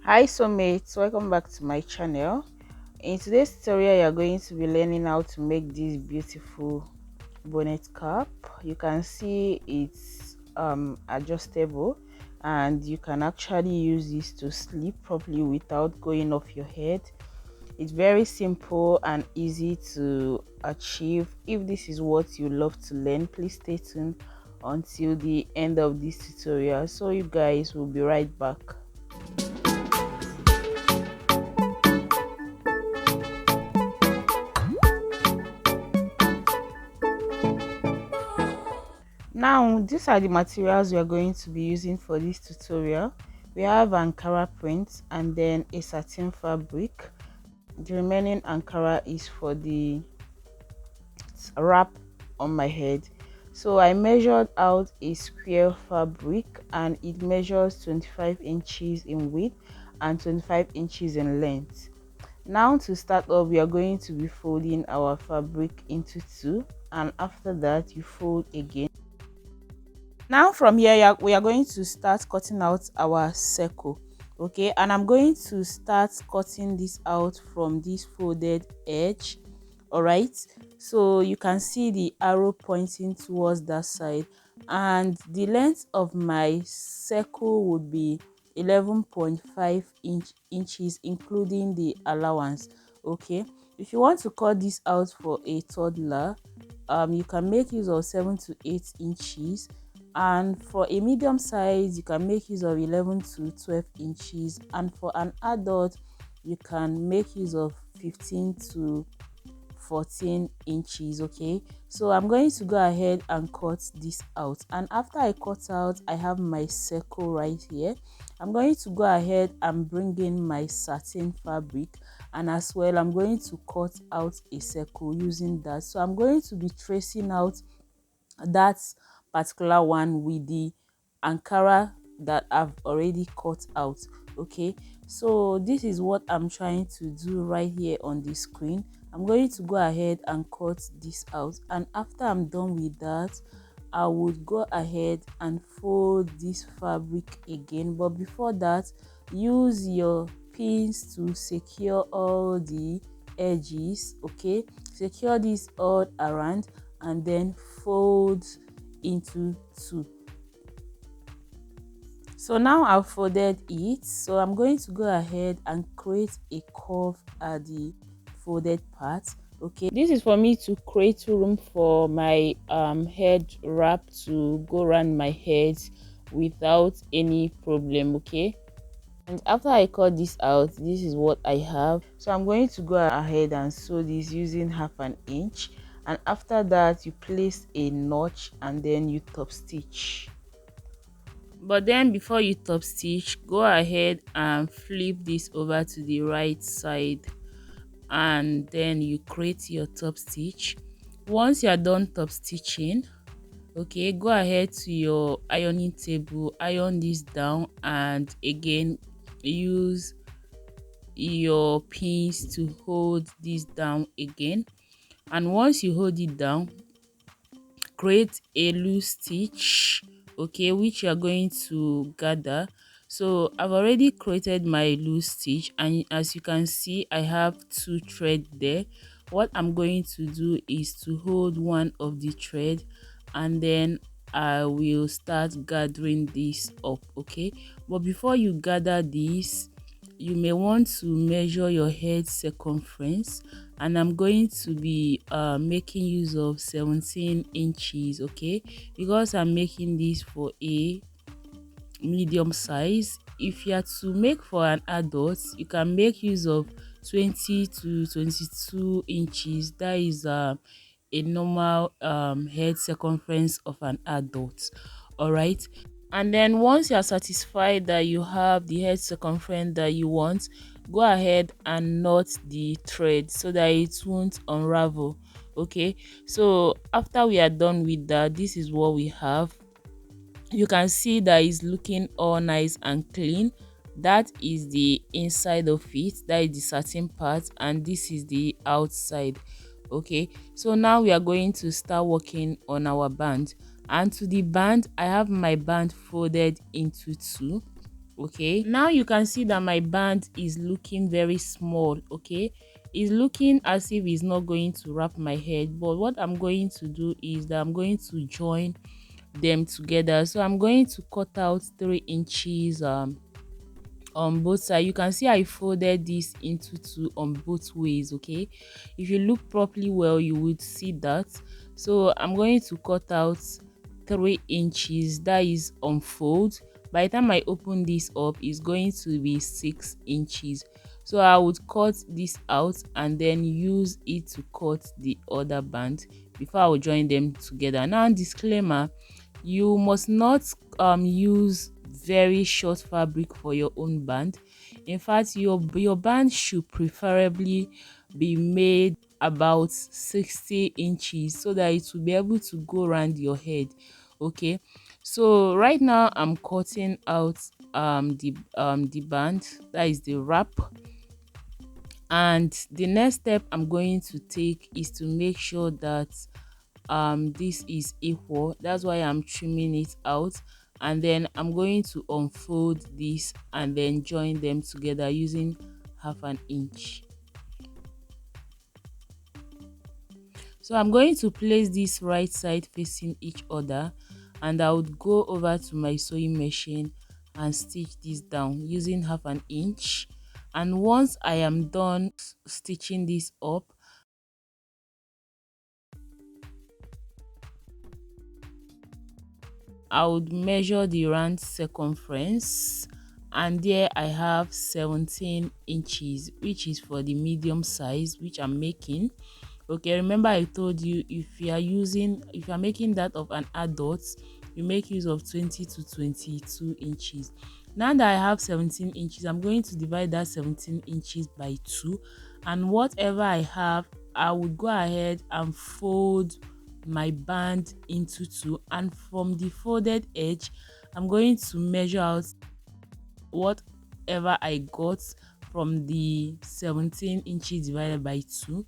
Hi soulmates, welcome back to my channel. In today's tutorial you are going to be learning how to make this beautiful bonnet cap. You can see it's adjustable, and you can actually use this to sleep properly without going off your head. It's very simple and easy to achieve. If this is what you love to learn, please stay tuned until the end of this tutorial. So you guys will be right back. Now, these are the materials we are going to be using for this tutorial. We have Ankara print and then a satin fabric. The remaining Ankara is for the wrap on my head. So I measured out a square fabric and it measures 25 inches in width and 25 inches in length. Now to start off, we are going to be folding our fabric into two, and after that you fold again. Now from here we are going to start cutting out our circle. Okay, and I'm going to start cutting this out from this folded edge. All right, so you can see the arrow pointing towards that side, and the length of my circle would be 11.5 inches including the allowance. Okay, if you want to cut this out for a toddler, you can make use of 7 to 8 inches, and for a medium size you can make use of 11 to 12 inches, and for an adult you can make use of 15 to 14 inches. Okay, so I'm going to go ahead and cut this out, and after I cut out, I have my circle right here. I'm going to go ahead and bring in my satin fabric, and as well I'm going to cut out a circle using that. So I'm going to be tracing out that particular one with the Ankara that I've already cut out. Okay, so this is what I'm trying to do right here on the screen. I'm going to go ahead and cut this out, and after I'm done with that, I would go ahead and fold this fabric again. But before that, use your pins to secure all the edges. Okay, secure this all around and then fold into two. So now I've folded it, so I'm going to go ahead and create a curve at the folded part. Okay, this is for me to create room for my head wrap to go around my head without any problem. Okay, and after I cut this out, this is what I have. So I'm going to go ahead and sew this using half an inch, and after that you place a notch and then you top stitch. But then before you top stitch, go ahead and flip this over to the right side, and then you create your top stitch. Once you are done top stitching, okay, go ahead to your ironing table, iron this down, and again use your pins to hold this down again. And once you hold it down, create a loose stitch, okay, which you are going to gather. So I've already created my loose stitch, and as you can see, I have two threads there. What I'm going to do is to hold one of the thread, and then I will start gathering this up. Okay, but before you gather this, you may want to measure your head circumference, and I'm going to be making use of 17 inches. Okay, because I'm making this for a medium size. If you are to make for an adult, you can make use of 20 to 22 inches. That is a normal head circumference of an adult. All right, and then once you are satisfied that you have the head circumference that you want, go ahead and knot the thread so that it won't unravel. Okay, so after we are done with that, this is what we have. You can see that it's looking all nice and clean. That is the inside of it, that is the satin part, and this is the outside. Okay, so now we are going to start working on our band, and to the band I have my band folded into two. Okay, now you can see that my band is looking very small. Okay, it's looking as if it's not going to wrap my head, but what I'm going to do is that I'm going to join them together. So I'm going to cut out 3 inches on both sides. You can see I folded this into two on both ways. Okay, if you look properly well, you would see that. So I'm going to cut out 3 inches, that is unfold. By the time I open this up, it's going to be 6 inches. So I would cut this out and then use it to cut the other band before I will join them together. Now, disclaimer, you must not use very short fabric for your own band. In fact, your band should preferably be made about 60 inches so that it will be able to go around your head. Okay, so right now I'm cutting out the band, that is the wrap. And the next step I'm going to take is to make sure that this is equal. That's why I'm trimming it out, and then I'm going to unfold this and then join them together using 1/2 inch. So I'm going to place this right side facing each other, and I would go over to my sewing machine and stitch this down using 1/2 inch. And once I am done stitching this up, I would measure the round circumference, and there I have 17 inches, which is for the medium size which I'm making. Okay, remember I told you if you are making that of an adult, you make use of 20 to 22 inches. Now that I have 17 inches, I'm going to divide that 17 inches by 2, and whatever I have, I would go ahead and fold my band into 2, and from the folded edge I'm going to measure out whatever I got from the 17 inches divided by 2.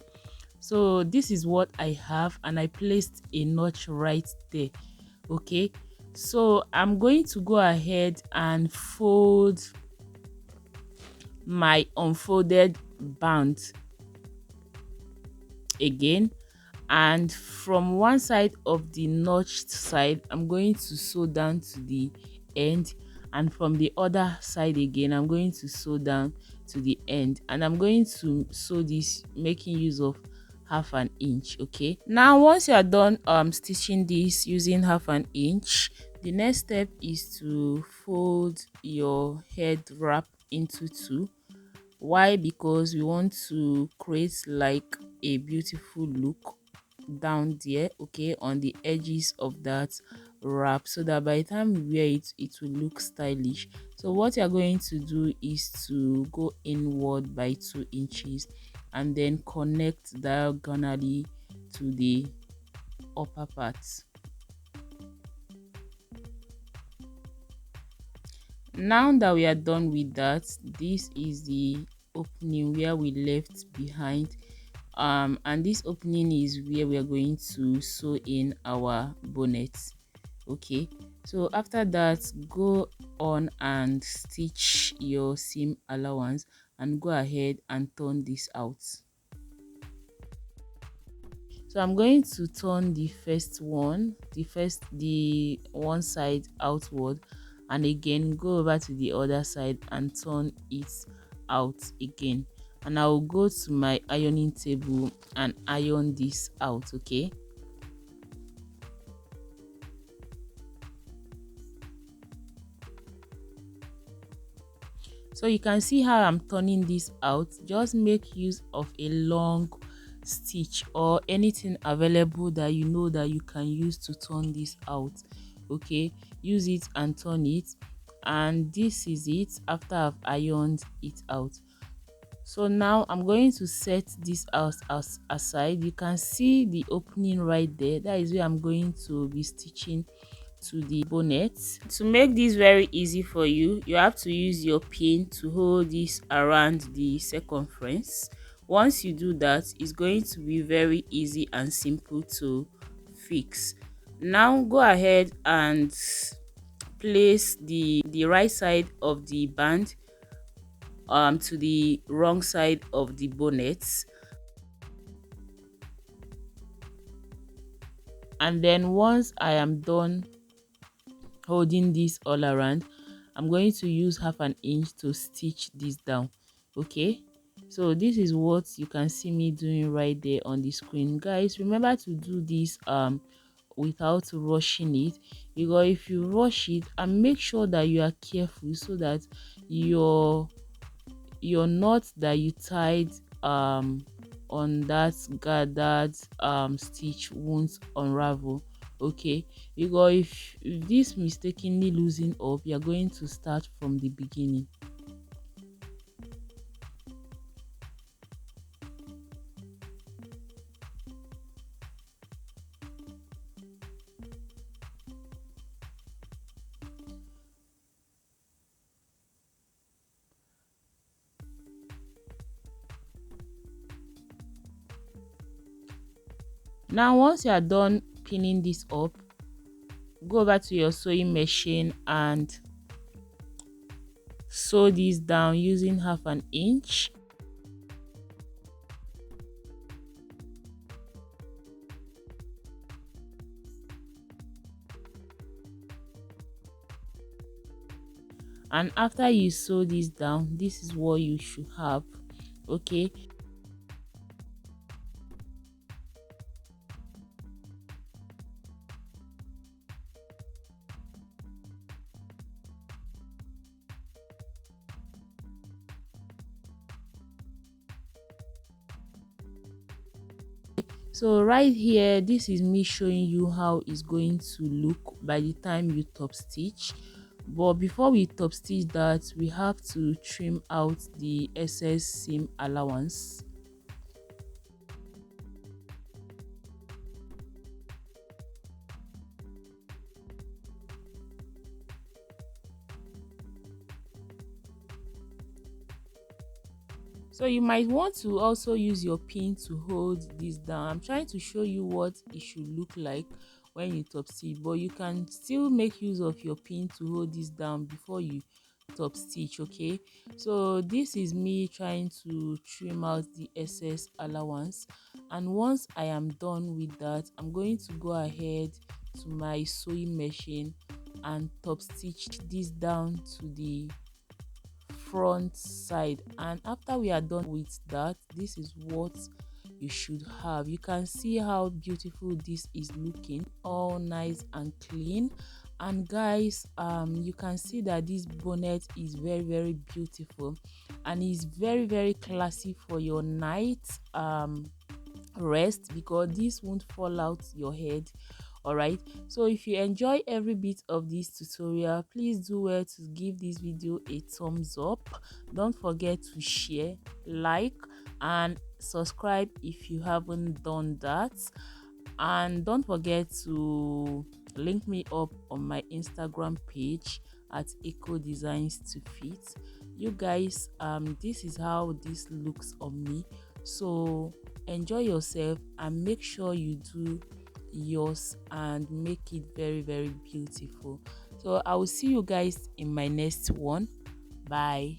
So this is what I have, and I placed a notch right there. Okay, so I'm going to go ahead and fold my unfolded band again, and from one side of the notched side I'm going to sew down to the end, and from the other side again I'm going to sew down to the end, and I'm going to sew this making use of 1/2 inch. Okay, now once you are done stitching this using 1/2 inch, the next step is to fold your head wrap into 2. Why? Because we want to create like a beautiful look down there, okay, on the edges of that wrap, so that by the time we wear it, it will look stylish. So what you're going to do is to go inward by 2 inches and then connect diagonally to the upper part. Now that we are done with that, this is the opening where we left behind, and this opening is where we are going to sew in our bonnet. Okay, so after that, go on and stitch your seam allowance and go ahead and turn this out. So I'm going to turn the one side outward, and again go over to the other side and turn it out again, and I will go to my ironing table and iron this out. Okay, so you can see how I'm turning this out. Just make use of a long stitch or anything available that you know that you can use to turn this out. Okay, use it and turn it, and this is it after I've ironed it out. So now I'm going to set this out as aside. You can see the opening right there. That is where I'm going to be stitching to the bonnet. To make this very easy for you, you have to use your pin to hold this around the circumference. Once you do that, it's going to be very easy and simple to fix. Now go ahead and place the right side of the band to the wrong side of the bonnet. And then once I am done holding this all around, I'm going to use half an inch to stitch this down. Okay, so this is what you can see me doing right there on the screen. Guys, remember to do this without rushing it, because if you rush it, and make sure that you are careful so that your knot that you tied on that gathered stitch won't unravel. Okay, because if this mistakenly loosen up, you're going to start from the beginning. Now once you are done pinning this up, go over to your sewing machine and sew this down using half an inch. And after you sew this down, this is what you should have. Okay, so right here, this is me showing you how it's going to look by the time you top stitch. But before we top stitch that, we have to trim out the excess seam allowance. So you might want to also use your pin to hold this down. I'm trying to show you what it should look like when you top stitch, but you can still make use of your pin to hold this down before you top stitch. Okay, so this is me trying to trim out the excess allowance, and once I am done with that, I'm going to go ahead to my sewing machine and top stitch this down to the front side. And after we are done with that, this is what you should have. You can see how beautiful this is looking, all nice and clean. And guys, you can see that this bonnet is very beautiful and is very classy for your night rest, because this won't fall out your head. All right, so if you enjoy every bit of this tutorial, please do well to give this video a thumbs up. Don't forget to share, like, and subscribe if you haven't done that. And don't forget to link me up on my Instagram page at Eco Designs to Fit. You guys, this is how this looks on me. So enjoy yourself and make sure you do yours and make it very beautiful. So I will see you guys in my next one. Bye.